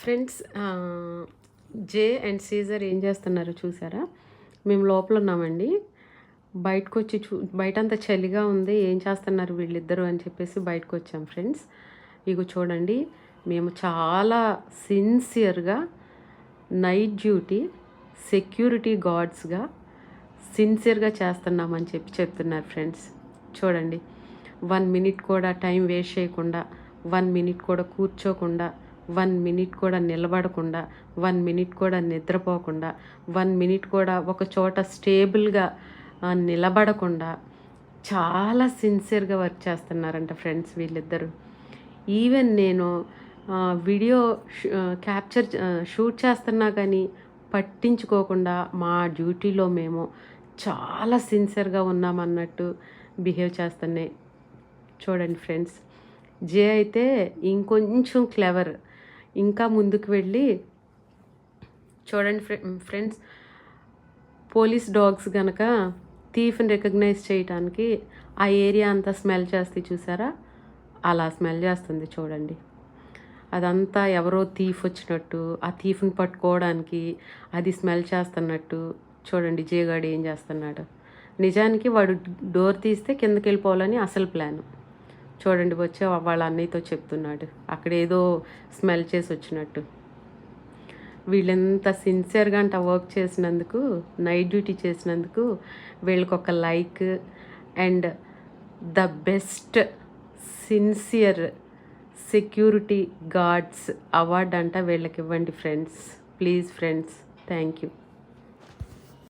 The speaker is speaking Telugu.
ఫ్రెండ్స్, జే అండ్ సీజర్ ఏం చేస్తున్నారో చూసారా? మేము లోపల ఉన్నామండి. బయటకు వచ్చి బయటంతా చలిగా ఉంది, ఏం చేస్తున్నారు వీళ్ళిద్దరు అని చెప్పేసి బయటకు వచ్చాం ఫ్రెండ్స్. ఇగో చూడండి, మేము చాలా సిన్సియర్గా నైట్ డ్యూటీ సెక్యూరిటీ గార్డ్స్గా సిన్సియర్గా చేస్తున్నామని చెప్తున్నారు ఫ్రెండ్స్. చూడండి, 1 మినిట్ కూడా టైం వేస్ట్ చేయకుండా, 1 మినిట్ కూడా కూర్చోకుండా, 1 మినిట్ కూడా నిలబడకుండా, 1 మినిట్ కూడా నిద్రపోకుండా, 1 మినిట్ కూడా ఒక చోట స్టేబుల్గా నిలబడకుండా చాలా సిన్సియర్గా వర్క్ చేస్తున్నారంట ఫ్రెండ్స్ వీళ్ళిద్దరు. ఈవెన్ నేను వీడియో షూట్ చేస్తున్నా కానీ పట్టించుకోకుండా మా డ్యూటీలో మేము చాలా సిన్సియర్గా ఉన్నామన్నట్టు బిహేవ్ చేస్తున్నాయి. చూడండి ఫ్రెండ్స్, జే అయితే ఇంకొంచెం క్లెవర్, ఇంకా ముందుకు వెళ్ళి చూడండి ఫ్రెండ్స్, పోలీస్ డాగ్స్ కనుక థీఫ్ని రికగ్నైజ్ చేయడానికి ఆ ఏరియా అంతా స్మెల్ చేస్తే చూసారా, అలా స్మెల్ చేస్తుంది చూడండి. అదంతా ఎవరో థీఫ్ వచ్చినట్టు, ఆ థీఫ్ని పట్టుకోవడానికి అది స్మెల్ చేస్తున్నట్టు. చూడండి జేగాడు ఏం చేస్తున్నాడు. నిజానికి వాడు డోర్ తీస్తే కిందకి వెళ్ళిపోవాలని అసలు ప్లాను. చూడండి, వచ్చే వాళ్ళ అన్నయ్యతో చెప్తున్నాడు అక్కడ ఏదో స్మెల్ చేసి వచ్చినట్టు. వీళ్ళెంత సిన్సియర్గా అంట వర్క్ చేసినందుకు, నైట్ డ్యూటీ చేసినందుకు వీళ్ళకి ఒక like and the best sincere security guards award అంట వీళ్ళకి ఇవ్వండి friends. Please friends, thank you.